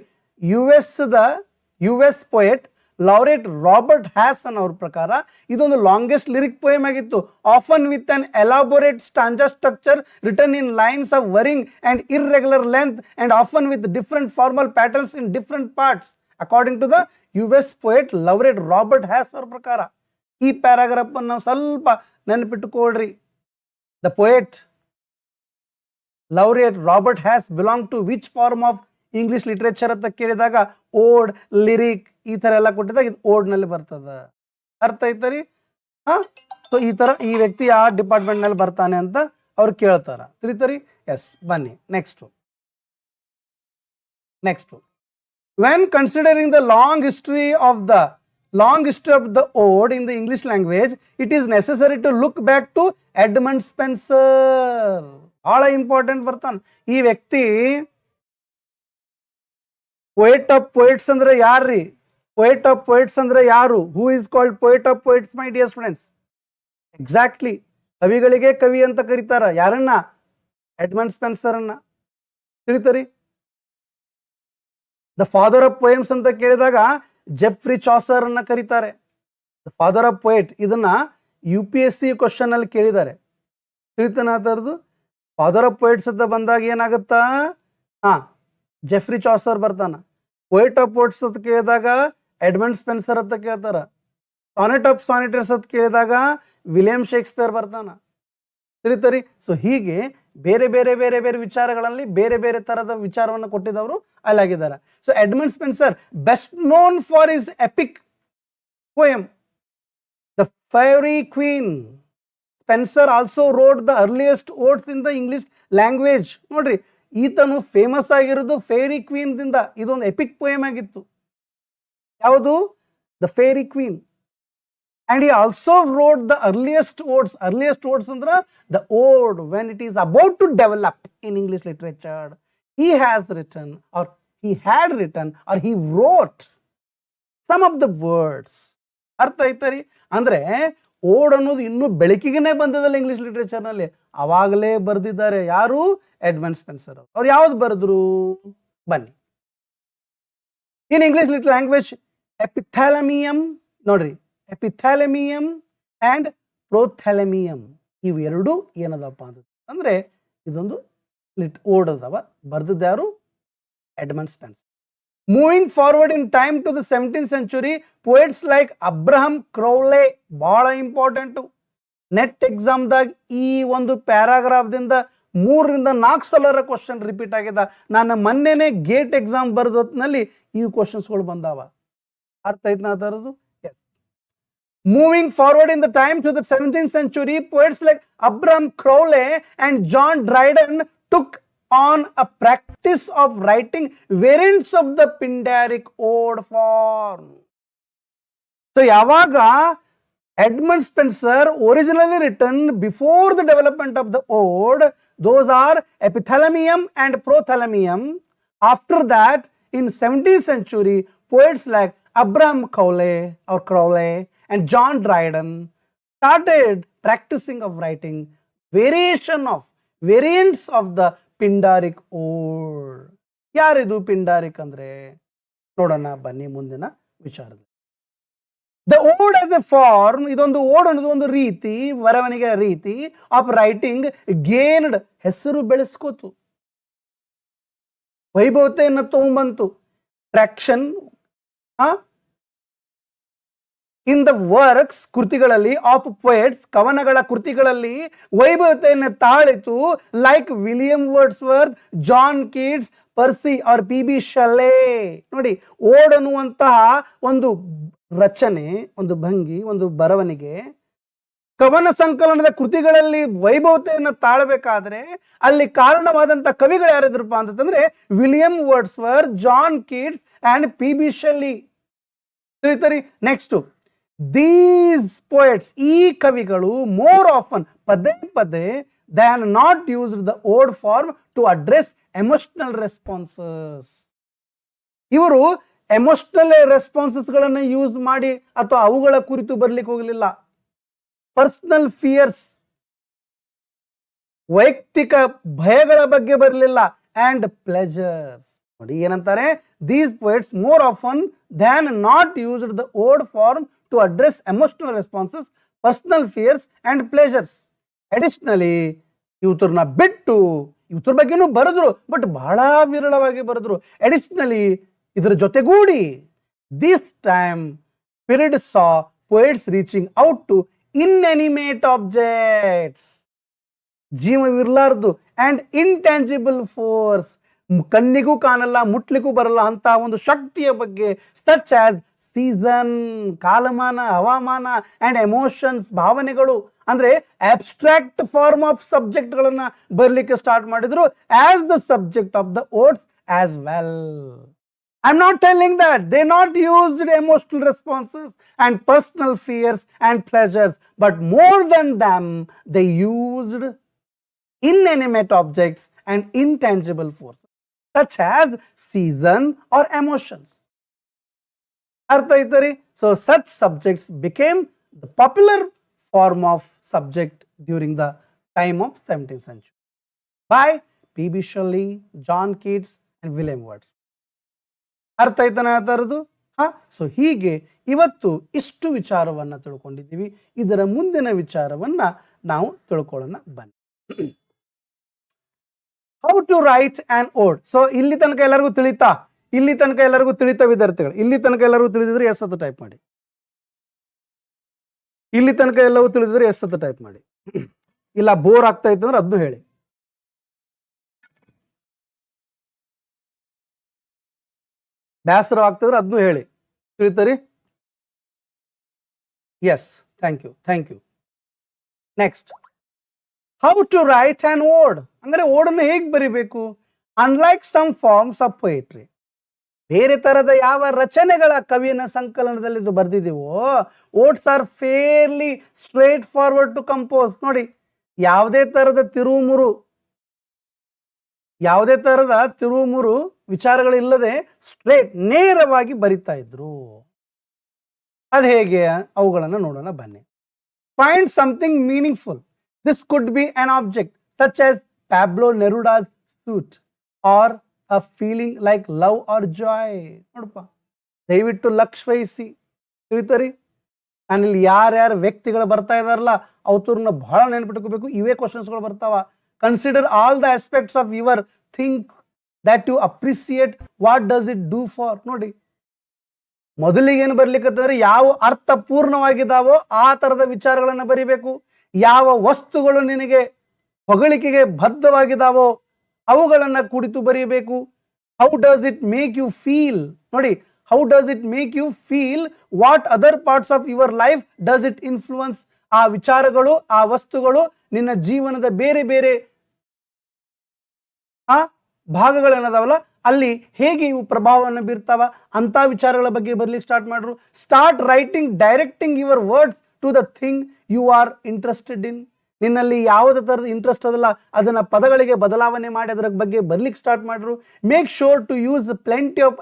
US poet laureate Robert Hass ಅನ್ನೋರ ಪ್ರಕಾರ ಇದೊಂದು ಲಾಂಗೆಸ್ಟ್ ಲಿರಿಕ್ ಪೋಯಮ್ ಆಗಿತ್ತು. Often with an elaborate stanza structure written in lines of varying and irregular length and often with different formal patterns in different parts. According to the US poet laureate Robert Hass ಅವರ ಪ್ರಕಾರ. ಈ paragraph ಅನ್ನು ನಾವು ಸ್ವಲ್ಪ ನೆನಪಿಟ್ಟುಕೊಳ್ಳ್ರಿ. The poet laureate Robert Hass belong to which form of English literature ಅಂತ ಕೇಳಿದಾಗ ಓಡ್, ಲಿರಿಕ್ ಈ ತರ ಎಲ್ಲ ಕೊಟ್ಟಿದಾಗ ಇದು ಓಡ್ ನಲ್ಲಿ ಬರ್ತದ. ಅರ್ಥ ಐತರಿ? ಸೊ ಈ ತರ ಈ ವ್ಯಕ್ತಿ ಯಾವ ಡಿಪಾರ್ಟ್ಮೆಂಟ್ ನಲ್ಲಿ ಬರ್ತಾನೆ ಅಂತ ಅವ್ರು ಕೇಳ್ತಾರ. ತಿಳಿತರಿ? ಎಸ್, ಬನ್ನಿ next. When considering the long history of the ode in the English language, it is necessary to look back to Edmund Spenser. ಬಹಳ ಇಂಪಾರ್ಟೆಂಟ್ ಬರ್ತಾನೆ ಈ ವ್ಯಕ್ತಿ. ಪೋಯೆಟ್ ಆಫ್ ಪೋಯೆಟ್ಸ್ ಅಂದ್ರೆ ಯಾರ್ರಿ? ಪೋಯೆಟ್ ಆಫ್ ಪೋಯೆಟ್ಸ್ ಅಂದ್ರೆ ಯಾರು? Who is called poet of poets, my dear students? Exactly, ಕವಿಗಳಿಗೆ ಕವಿ ಅಂತ ಕರೀತಾರ. ಯಾರನ್ನ? ಎಡ್ಮಂಡ್ ಸ್ಪೆನ್ಸರ್ ಅನ್ನ. ತಿಳಿತರಿ? ದ ಫಾದರ್ ಆಫ್ ಪೋಯಮ್ಸ್ ಅಂತ ಕೇಳಿದಾಗ ಜೆಫ್ರಿ ಚಾಸರ್ ಅನ್ನ ಕರೀತಾರೆ ದ ಫಾದರ್ ಆಫ್ ಪೋಯೆಟ್. ಇದನ್ನ UPSC ಕ್ವಶನ್ ಅಲ್ಲಿ ಕೇಳಿದ್ದಾರೆ. ತಿಳಿತಾನ ಅದರದು? ಫಾದರ್ ಆಫ್ ಪೋಯೆಟ್ಸ್ ಅಂತ ಬಂದಾಗ ಏನಾಗುತ್ತಾ? ಜೆಫ್ರಿ ಚಾಸರ್ ಬರ್ತಾನ. ಪೋಯೆಟ್ ಆಫ್ ಪೋಯೆಟ್ಸ್ ಅಂತ ಕೇಳಿದಾಗ ಎಡ್ಮಂಡ್ ಸ್ಪೆನ್ಸರ್ ಅಂತ ಕೇಳ್ತಾರ. ಸಾನೆಟ್ ಆಫ್ ಸಾನೆಟರ್ಸ್ ಅಂತ ಕೇಳಿದಾಗ ವಿಲಿಯಂ ಶೇಕ್ಸ್ಪಿಯರ್ ಬರ್ತಾನ. ತಿಳಿತರಿ? ಸೊ ಹೀಗೆ ಬೇರೆ ಬೇರೆ ಬೇರೆ ಬೇರೆ ವಿಚಾರಗಳಲ್ಲಿ ಬೇರೆ ಬೇರೆ ತರದ ವಿಚಾರವನ್ನು ಕೊಟ್ಟಿದ್ದವರು ಅಲ್ಲಾಗಿದ್ದಾರೆ. So Edmund Spenser best known for his epic poem the Faerie Queene. Spenser also wrote the earliest odes in the English language. ನೋಡ್ರಿ, ಈತನು ಫೇಮಸ್ ಆಗಿರೋದು ಫೇರಿ ಕ್ವೀನ್ ದಿಂದ. ಇದೊಂದು ಎಪಿಕ್ ಪೋಯಮ್ ಆಗಿತ್ತು. ಯಾವುದು? The fairy queen. And he also wrote the earliest odes. Earliest odes andra the ode when it is about to develop in English literature. He has written or he had written or he wrote some of the words. ಅರ್ಥ ಆಯ್ತರಿ? ಅಂದ್ರೆ ಓಡ್ ಅನ್ನೋದು ಇನ್ನೂ ಬೆಳಕಿಗೆನೆ ಬಂದದಲ್ಲ English literature ನಲ್ಲಿ, ಅವಾಗಲೇ ಬರೆದಿದ್ದಾರೆ. ಯಾರು? Edmund Spenser. ಅವ್ರು ಯಾವ್ದು ಬರೆದ್ರು? ಬನ್ನಿ. In English language epithalamium. ನೋಡ್ರಿ, ಎಪಿಥಾಲಮಿಯಂ ಆ್ಯಂಡ್ ಪ್ರೋಥಾಲಮಿಯಂ ಇವು ಎರಡು ಏನದಪ್ಪ ಅಂದ್ರೆ ಇದೊಂದು ಓಡ್ ಅದಾವ. ಬರ್ದಿದ್ದಾರು? Edmund Spenser. Moving forward in time to the 17th century, poets like Abraham Cowley, ಬಹಳ ಇಂಪಾರ್ಟೆಂಟು. ನೆಟ್ ಎಕ್ಸಾಮ್ದಾಗ ಈ ಒಂದು ಪ್ಯಾರಾಗ್ರಾಫ್ದಿಂದ 3 ರಿಂದ 4 ಸಲ ಕ್ವಶನ್ ರಿಪೀಟ್ ಆಗಿದೆ. ನಾನು ಮೊನ್ನೆನೆ ಗೇಟ್ ಎಕ್ಸಾಮ್ ಬರೆದೊತ್ತಿನಲ್ಲಿ ಈ ಕ್ವಶನ್ಸ್ಗಳು ಬಂದಾವ. ಅರ್ಥ ಐತ್ ನಾ ತರದು? Moving forward in the time to the 17th century, poets like Abraham Crowley and John Dryden took on a practice of writing variants of the Pindaric ode form. So, yavaga Edmund Spenser originally written before the development of the ode, those are epithalamium and prothalamium. After that, in 17th century, poets like Abraham Crowley and John Dryden started practicing of writing variants of the Pindaric ode. ಯಾರಿದು ಪಿಂಡಾರಿಕ್ ಅಂದ್ರೆ? ನೋಡೋಣ ಬನ್ನಿ ಮುಂದಿನ ವಿಚಾರದಲ್ಲಿ. The ode as a form, ಇದೊಂದು ode ಅನ್ನೋದು ಒಂದು ರೀತಿ, ಬರವಣಿಗೆ ರೀತಿ ಆಫ್ ರೈಟಿಂಗ್ ಗೇನ್ಡ್, ಹೆಸರು ಬೆಳೆಸ್ಕೋತು, ವೈಭವತೆಯನ್ನು ತಗೊಂಬಂತು. ಟ್ರಾಕ್ಷನ್ ಇನ್ ದ ವರ್ಕ್ಸ್, ಕೃತಿಗಳಲ್ಲಿ, ಆಫ್ ಪೋಯಟ್ಸ್, ಕವನಗಳ ಕೃತಿಗಳಲ್ಲಿ ವೈಭವತೆಯನ್ನು ತಾಳಿತು. Like William Wordsworth, John Keats, Percy R P Shelley. ನೋಡಿ, ಓಡ್ ಅನ್ನುವಂತಹ ಒಂದು ರಚನೆ, ಒಂದು ಭಂಗಿ, ಒಂದು ಬರವಣಿಗೆ, ಕವನ ಸಂಕಲನದ ಕೃತಿಗಳಲ್ಲಿ ವೈಭವತೆಯನ್ನು ತಾಳಬೇಕಾದ್ರೆ ಅಲ್ಲಿ ಕಾರಣವಾದಂತ ಕವಿಗಳು ಯಾರಿದ್ರಪ್ಪ ಅಂತಂದ್ರೆ William Wordsworth, John Keats and P Shelley. ತಿಳಿತರಿ? ನೆಕ್ಸ್ಟ್, ದೀಸ್ ಪೋಯಟ್ಸ್, ಈ ಕವಿಗಳು ಮೋರ್ ಆಫನ್, ಪದೇ ಪದೇ, than not used the ode form to address emotional responses. ಇವರು ಎಮೋಷನಲ್ ರೆಸ್ಪಾನ್ಸಸ್ ಗಳನ್ನ ಯೂಸ್ ಮಾಡಿ ಅಥವಾ ಅವುಗಳ ಕುರಿತು ಬರ್ಲಿಕ್ಕೆ ಹೋಗಲಿಲ್ಲ. ಪರ್ಸನಲ್ ಫಿಯರ್ಸ್, ವೈಯಕ್ತಿಕ ಭಯಗಳ ಬಗ್ಗೆ ಬರಲಿಲ್ಲ. And pleasures. ನೋಡಿ ಏನಂತಾರೆ, these poets more often than not used the ode form to address emotional responses, personal fears and pleasures. Additionally, ಇವತ್ರನ್ನ ಬಿಟ್ಟು ಇವತ್ರ ಬಗ್ಗೆನೂ ಬರೆದ್ರು, ಬಟ್ ಬಹಳ ವಿರಳವಾಗಿ ಬರೆದ್ರು. ಅಡಿಷನಲಿ, ಇದರ ಜೊತೆಗೂಡಿ, this time period saw poets reaching out to inanimate objects, ಜೀವವಿರ್ಲಾರ್ದು, ಅಂಡ್ ಇಂಟ್ಯಾಂಜಿಬಲ್ ಫೋರ್ಸ್, ಕಣ್ಣಿಗೂ ಕಾಣಲ್ಲ, ಮುಟ್ಲಿಕ್ಕೂ ಬರಲ್ಲ ಅಂತ ಒಂದು ಶಕ್ತಿಯ ಬಗ್ಗೆ, ಸಚ್ ಆಸ್ ಸೀಸನ್, ಕಾಲಮಾನ, ಹವಾಮಾನ, ಅಂಡ್ ಎಮೋಷನ್ಸ್, ಭಾವನೆಗಳು, ಅಂದ್ರೆ ಅಬ್ಸ್ಟ್ರಾಕ್ಟ್ ಫಾರ್ಮ್ ಆಫ್ ಸಬ್ಜೆಕ್ಟ್ ಗಳನ್ನ ಬರ್ಲಿಕ್ಕೆ ಸ್ಟಾರ್ಟ್ ಮಾಡಿದ್ರು, as the subject of the odes as well. I'm not telling that they not used emotional responses and personal fears and pleasures, but more than them, they used inanimate objects and intangible forces, such as season or emotions. Artha itari? So such subjects became the popular form of subject during the time of 17th century by P.B. Shelley, John Keats and William Wordsworth. ಅರ್ಥ ಆಯ್ತಾನೆ ಆ ಥರದ್ದು? So ಹೀಗೆ ಇವತ್ತು ಇಷ್ಟು ವಿಚಾರವನ್ನ ತಿಳ್ಕೊಂಡಿದ್ದೀವಿ. ಇದರ ಮುಂದಿನ ವಿಚಾರವನ್ನ ನಾವು ತಿಳ್ಕೊಳ್ಳೋಣ ಬನ್ನಿ. ಹೌ ಟು ರೈಟ್ ಆನ್ ಓಡ್. ಸೊ ಇಲ್ಲಿ ತನಕ ಎಲ್ಲರಿಗೂ ತಿಳಿತಾ? ಇಲ್ಲಿ ತನಕ ಎಲ್ಲರಿಗೂ ತಿಳಿತ ವಿದ್ಯಾರ್ಥಿಗಳು? ಇಲ್ಲಿ ತನಕ ಎಲ್ಲರಿಗೂ ತಿಳಿದಿದ್ರೆ ಎಸ್ ಅಂತ ಟೈಪ್ ಮಾಡಿ. ಇಲ್ಲಿ ತನಕ ಎಲ್ಲವೂ ತಿಳಿದಿದ್ರೆ ಎಸ್ ಅಂತ ಟೈಪ್ ಮಾಡಿ. ಇಲ್ಲ ಬೋರ್ ಆಗ್ತಾ ಇತ್ತು ಅಂದ್ರೆ ಅದನ್ನು ಹೇಳಿ. ಬೇಸರ ಆಗ್ತಿದ್ರೆ ಅದನ್ನು ಹೇಳಿ. ತಿಳಿತರಿ? Yes, thank you, thank you. Next, how to write an ode. ಅಂದ್ರೆ ಓಡನ್ನು ಹೇಗೆ ಬರಿಬೇಕು? Unlike some forms of poetry, ಬೇರೆ ತರದ ಯಾವ ರಚನೆಗಳ ಕವಿಯನ ಸಂಕಲನದಲ್ಲಿ ಇದು ಬರ್ದಿದೀವೋ, odes are fairly straight forward to compose. ನೋಡಿ, ಯಾವುದೇ ತರದ ತಿರುಮುರು ವಿಚಾರಗಳಿಲ್ಲದೆ ಸ್ಟ್ರೇಟ್, ನೇರವಾಗಿ ಬರಿತಾ ಇದ್ರು. ಅದು ಹೇಗೆ? ಅವುಗಳನ್ನು ನೋಡೋಣ ಬನ್ನಿ. Find something meaningful. This could be an object such as Pablo Neruda's suit or a feeling like love or joy. ನೋಡಪ್ಪ, ದಯವಿಟ್ಟು ಲಕ್ಷ ವಹಿಸಿ. ತಿಳಿತರಿ? ನಾನಿಲ್ಲಿ ಯಾರ್ಯಾರು ವ್ಯಕ್ತಿಗಳು ಬರ್ತಾ ಇದಾರಲ್ಲ ಅವ್ರನ್ನ ಬಹಳ ನೆನ್ಪಿಟ್ಕೋಬೇಕು. ಇವೇ ಕ್ವಶನ್ಸ್ಗಳು ಬರ್ತಾವ. Consider all the aspects of your think that you appreciate, what does it do for. ನೋಡಿ, ಮೊದಲಿಗೆ ಏನು ಬರ್ಲಿಕ್ಕಂತಂದ್ರೆ ಯಾವ ಅರ್ಥಪೂರ್ಣವಾಗಿದ್ದಾವೋ ಆ ತರದ ವಿಚಾರಗಳನ್ನ ಬರಿಬೇಕು. ಯಾವ ವಸ್ತುಗಳು ನಿನಗೆ ಹೊಗಳಿಕೆಗೆ ಬದ್ಧವಾಗಿದ್ದಾವೋ ಅವುಗಳನ್ನ ಕುರಿತು ಬರೀಬೇಕು. How does it make you feel. ನೋಡಿ, how does it make you feel, what other parts of your life does it influence. ಆ ವಿಚಾರಗಳು, ಆ ವಸ್ತುಗಳು ನಿನ್ನ ಜೀವನದ ಬೇರೆ ಬೇರೆ ಭಾಗಗಳೇನದಾವಲ್ಲ ಅಲ್ಲಿ ಹೇಗೆ ಇವು ಪ್ರಭಾವವನ್ನು ಬೀರ್ತಾವ ಅಂತ ವಿಚಾರಗಳ ಬಗ್ಗೆ ಬರ್ಲಿಕ್ಕೆ ಸ್ಟಾರ್ಟ್ ಮಾಡ್ರು. Start writing directing your words to the thing you are interested in. ನಿನ್ನಲ್ಲಿ ಯಾವುದೇ ಥರದ ಇಂಟ್ರೆಸ್ಟ್ ಅದಲ್ಲ ಅದನ್ನ ಪದಗಳಿಗೆ ಬದಲಾವಣೆ ಮಾಡಿ ಅದರ ಬಗ್ಗೆ ಬರ್ಲಿಕ್ಕೆ ಸ್ಟಾರ್ಟ್ ಮಾಡ್ರು. Make sure to use plenty of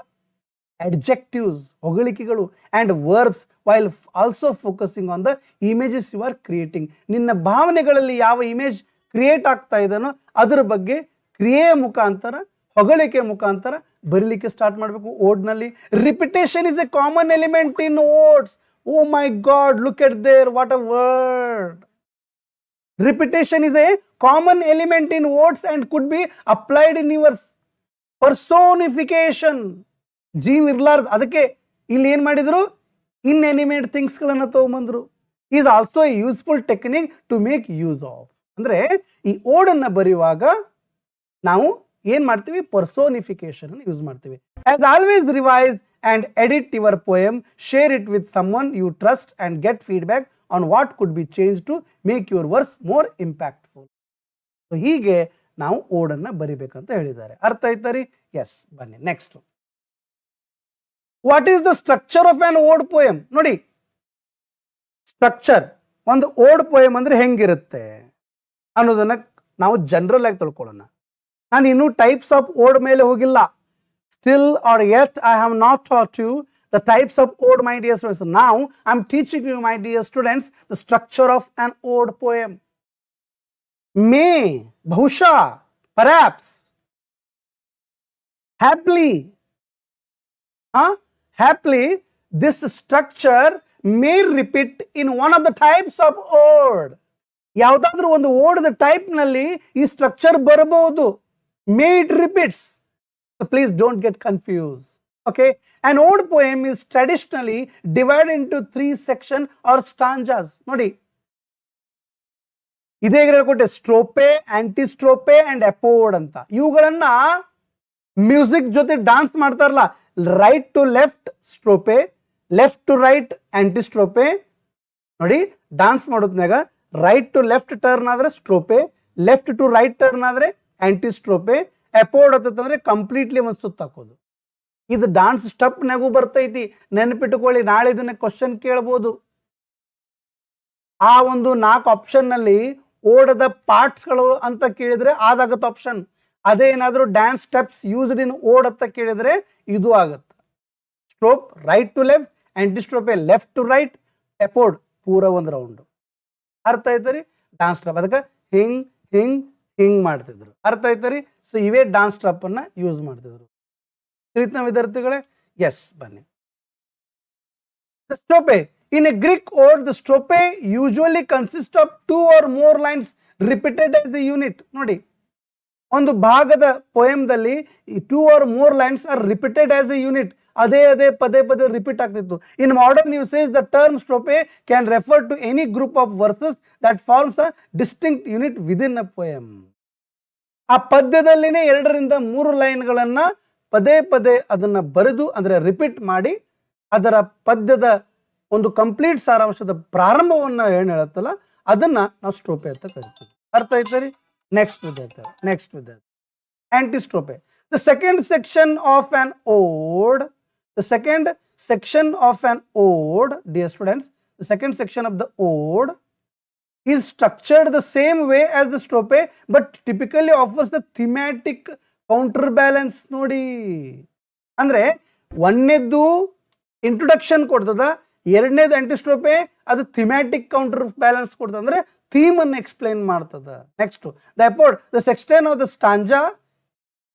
adjectives, ಹೊಗಳಿಕೆಗಳು, and verbs while also focusing on the images you are creating. ನಿನ್ನ ಭಾವನೆಗಳಲ್ಲಿ ಯಾವ ಇಮೇಜ್ ಕ್ರಿಯೇಟ್ ಆಗ್ತಾ ಇದನೋ ಅದರ ಬಗ್ಗೆ ಕ್ರಿಯೆಯ ಮುಖಾಂತರ, ಹೊಗಳಿಕೆ ಮುಖಾಂತರ ಬರೀಲಿಕ್ಕೆ ಸ್ಟಾರ್ಟ್ ಮಾಡಬೇಕು ಓಡ್ನಲ್ಲಿ. Repetition is a common element in odes. Oh my God, look at there, what a word. Repetition is a common element in words and could be applied in your personification. ಜೀವ್ ಇರ್ಲಾರ್ದು, ಅದಕ್ಕೆ ಇಲ್ಲಿ ಏನ್ ಮಾಡಿದ್ರು, inanimate things ಗಳನ್ನ ತಗೊಂಬಂದ್ರು. Is also a useful technique to make use of. ಅಂದ್ರೆ ಈ ಓಡ್ ಅನ್ನ ಬರೆಯುವಾಗ ನಾವು ಏನ್ ಮಾಡ್ತೀವಿ, ಪರ್ಸೋನಿಫಿಕೇಶನ್ ಯೂಸ್ ಮಾಡ್ತೀವಿ. As always revise and edit your poem, share it with someone you trust and get feedback on what could be changed to make your verse more impactful. So ಹೀಗೆ ನಾವು ಓಡನ್ನ ಬರಿಬೇಕಂತ ಹೇಳಿದ್ದಾರೆ. ಅರ್ಥ ಆಯ್ತರಿ? ಎಸ್, ಬನ್ನಿ next. What is the structure of on ಓಡ್ poem? ನೋಡಿ, structure ಒಂದು ಓಡ್ ಪೋಯಮ್ ಅಂದ್ರೆ ಹೆಂಗಿರುತ್ತೆ ಅನ್ನೋದನ್ನ ನಾವು ಜನರಲ್ ಆಗಿ ತಿಳ್ಕೊಳ್ಳೋಣ. ನಾನು ಇನ್ನೂ ಟೈಪ್ಸ್ ಆಫ್ ಓಡ್ ಮೇಲೆ ಹೋಗಿಲ್ಲ. Still or yet I have not taught you the types of ode, my dear students. Now I am teaching you, my dear students, the structure of an ode poem. May, bhusha, perhaps, happily, happily, this structure may repeat in one of the types of ode. ಯಾವುದಾದ್ರೂ ಒಂದು ಓಡ್ದ type ನಲ್ಲಿ ಈ structure ಬರಬಹುದು. May it repeats. So please don't get confused. Okay, an ode poem is traditionally divided into 3 sections or stanzas. Nodi, ide ಹೇಳ್ಕೊಟ್ಟೆ strophe, antistrophe and epode ಅಂತ. ಇವುಗಳನ್ನ music ಜೊತೆ dance ಮಾಡ್ತಾರಲ್ಲ, right to left strophe, left to right antistrophe. ನೋಡಿ, dance ಮಾಡೋದ್ನಾಗ right to left turn ಆದ್ರೆ strophe, left to right turn ಆದ್ರೆ antistrophe, ಎಪೋಡ್ ಅಂತಂದ್ರೆ ಕಂಪ್ಲೀಟ್ಲಿ ಒಂದು ಸುತ್ತ ಹಾಕೋದು. ಇದು ಡಾನ್ಸ್ ಸ್ಟೆಪ್ ನಾಗೂ ಬರ್ತೈತಿ, ನೆನಪಿಟ್ಟುಕೊಳ್ಳಿ. ನಾಳೆ ಇದನ್ನ ಕ್ವಶನ್ ಕೇಳಬಹುದು. ಆ ಒಂದು 4 ಆಪ್ಷನ್ ನಲ್ಲಿ ಓಡದ ಪಾರ್ಟ್ಸ್ಗಳು ಅಂತ ಕೇಳಿದ್ರೆ ಅದಾಗತ್ತ ಆಪ್ಷನ್. ಅದೇ ಏನಾದರೂ ಡ್ಯಾನ್ಸ್ ಸ್ಟೆಪ್ಸ್ ಯೂಸ್ಡ್ ಇನ್ ಓಡ್ ಅಂತ ಕೇಳಿದ್ರೆ ಇದು ಆಗತ್ತೆ. Strophe right to left, antistrophe left to right, epode ಪೂರ ಒಂದು ರೌಂಡ್. ಅರ್ಥ ಆಯ್ತರಿ? ಡಾನ್ಸ್ ಸ್ಟೆಪ್ ಅದಕ್ಕೆ ಹಿಂಗ್ ಹಿಂಗ್ ಹಿಂಗ್ ಮಾಡ್ತಿದ್ರು. ಅರ್ಥ ಆಯ್ತರಿ? ಸೊ ಇವೇ ಡಾನ್ಸ್ ಸ್ಟೆಪ್ ಅನ್ನ ಯೂಸ್ ಮಾಡ್ತಿದ್ರು. ತಿಳಿತ ವಿದ್ಯಾರ್ಥಿಗಳೇ? ಎಸ್, ಬನ್ನಿ. Strophe in a Greek ode, the strophe usually consist of 2 or more lines repeated as a unit. ನೋಡಿ, ಒಂದು ಭಾಗದ ಪೋಯಮ್ದಲ್ಲಿ 2 or more lines are repeated as a unit. ಅದೇ ಪದೇ ಪದೇ ರಿಪೀಟ್ ಆಗ್ತಿತ್ತು. In modern usage the term strophe can refer to any group of verses that forms a distinct unit within a poem. ಆ ಪದ್ಯದಲ್ಲಿನೇ 2 ರಿಂದ 3 ಲೈನ್ಗಳನ್ನ ಪದೇ ಪದೇ ಅದನ್ನ ಬರೆದು ಅಂದ್ರೆ ರಿಪೀಟ್ ಮಾಡಿ ಅದರ ಪದ್ಯದ ಒಂದು ಕಂಪ್ಲೀಟ್ ಸಾರಾಂಶದ ಪ್ರಾರಂಭವನ್ನ ಏನ್ ಹೇಳುತ್ತಲ್ಲ ಅದನ್ನ ನಾವು ಸ್ಟ್ರೋಪೆ ಅಂತ ಕರಿತೀವಿ. ಅರ್ಥ ಆಯ್ತರಿ? ನೆಕ್ಸ್ಟ್ ವಿದ್ಯಾರ್ಥಿ, ಆಂಟಿಸ್ಟ್ರೋಪೆ. The second section of an ode, dear students, the second section of the ode is structured the same way as the strophe but typically offers the thematic counterbalance. ನೋಡಿ, ಅಂದ್ರೆ ಒಂದನೇದು ಇಂಟ್ರೊಡಕ್ಷನ್ ಕೊಡ್ತದ, ಎರಡನೇದು ಆಂಟಿಸ್ಟ್ರೋಪೆ ಅದು ಥಿಮ್ಯಾಟಿಕ್ ಕೌಂಟರ್ ಬ್ಯಾಲೆನ್ಸ್ ಕೊಡ್ತದ, ಅಂದ್ರೆ theme ಅನ್ನು explain ಮಾಡ್ತದ. Next the epode, the sextain of the stanza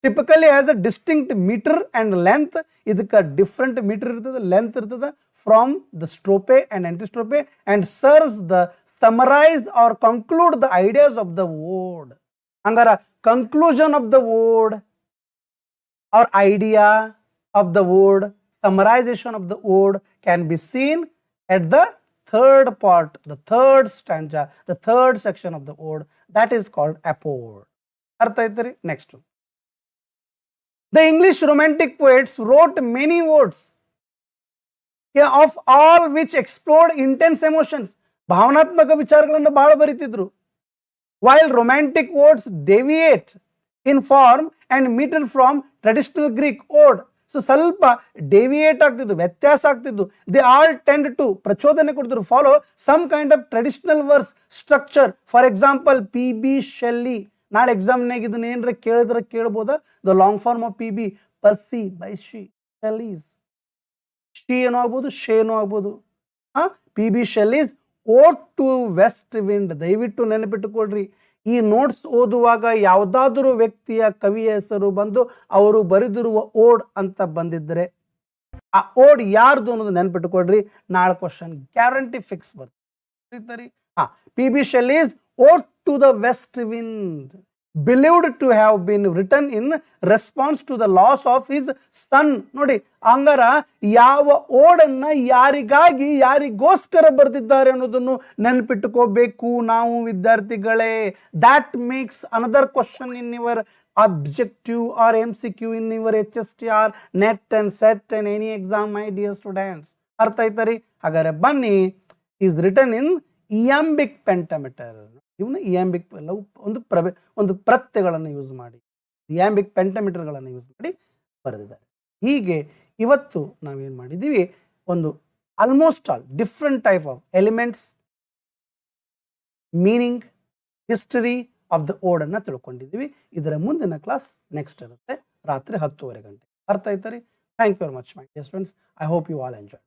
typically has a distinct meter and length. ಇದಕ್ಕೆ ಡಿಫರೆಂಟ್ ಮೀಟರ್ ಇರ್ತದೆ, ಲೆಂತ್ ಇರ್ತದೆ from the strophe and antistrope and serves the summarize or conclude the ideas of the ode. ಹಂಗಾರ conclusion of the ode or idea of the ode, summarization of the ode can be seen at the third part, the third stanza, the third section of the ode. That is called epode. ಅರ್ಥ ಆಯ್ತರಿ? Next, the English romantic poets wrote many odes, of all which explored intense emotions. ಭಾವನಾತ್ಮಕ ವಿಚಾರಗಳನ್ನು ಬಹಳ ಬರೀತಿದ್ರು. While romantic odes deviate in form and meter from traditional Greek ode, so ಸ್ವಲ್ಪ deviate ಆಗ್ತಿದ್ದು, ವ್ಯತ್ಯಾಸ ಆಗ್ತಿದ್ದು. They all tend to ಪ್ರಚೋದನೆ ಕೊಡ್ತಿದ್ರು, follow some kind of traditional verse structure. For example, P.B. Shelley. ನಾಳೆ ಎಕ್ಸಾಮ್ನಾಗ ಇದನ್ನ ಏನ್ರ ಕೇಳಿದ್ರೆ ಕೇಳ್ಬೋದ? The long form of PB, Percy Bysshe, Shelley's. ಶಿ ಏನೋ ಆಗ್ಬೋದು, ಶೇ ಏನೋ ಆಗ್ಬೋದು. PB ಶೆಲ್ಲೀಸ್ ಓಡ್ ಟು ವೆಸ್ಟ್ ವಿಂಡ್. ದಯವಿಟ್ಟು ನೆನಪಿಟ್ಟುಕೊಳ್ರಿ, ಈ ನೋಟ್ಸ್ ಓದುವಾಗ ಯಾವುದಾದ್ರೂ ವ್ಯಕ್ತಿಯ ಕವಿಯ ಹೆಸರು ಬಂದು ಅವರು ಬರೆದಿರುವ ಓಡ್ ಅಂತ ಬಂದಿದ್ರೆ ಆ ಓಡ್ ಯಾರ್ದು ಅನ್ನೋದು ನೆನ್ಪಿಟ್ಟುಕೊಡ್ರಿ. ನಾಳೆ ಕ್ವಶನ್ ಗ್ಯಾರಂಟಿ ಫಿಕ್ಸ್ ಬರ್ತದೆ. ಹಾ, P B Shelley is ode to the west wind believed to have been written in response to the loss of his son. ನೋಡಿ, ಹಂಗಾರ ಯಾವ ಓಡನ್ನ ಯಾರಿಗಾಗಿ ಯಾರಿಗೋಸ್ಕರ ಬರೆದಿದ್ದಾರೆ ಅನ್ನೋದನ್ನು ನೆನಪಿಟ್ಟುಕೋಬೇಕು ನಾವು ವಿದ್ಯಾರ್ಥಿಗಳೇ. That makes another question in your objective or MCQ in your HSTR, net and set and any exam, my dear students. ಅರ್ಥ ಆಯ್ತರಿ? ಹಾಗಾದ್ರೆ ಬನ್ನಿ, is written in iambic pentameter. ಇವನ್ನ ಇಯಾಂಬಿಕ್ ಒಂದು ಪ್ರತ್ಯಯಗಳನ್ನು ಯೂಸ್ ಮಾಡಿ, ಇಯಾಂಬಿಕ್ ಪೆಂಟಾಮೀಟರ್ಗಳನ್ನು ಯೂಸ್ ಮಾಡಿ ಬರೆದಿದ್ದಾರೆ. ಹೀಗೆ ಇವತ್ತು ನಾವೇನು ಮಾಡಿದ್ದೀವಿ, ಒಂದು almost all different type of elements, meaning, history of the ಓಡ್ ಅನ್ನ ತಿಳ್ಕೊಂಡಿದ್ದೀವಿ. ಇದರ ಮುಂದಿನ ಕ್ಲಾಸ್ ನೆಕ್ಸ್ಟ್ ಇರುತ್ತೆ ರಾತ್ರಿ 10:30 ಗಂಟೆ. ಅರ್ಥ ಆಯ್ತರಿ? Thank you very much my dear students. I hope you all enjoy.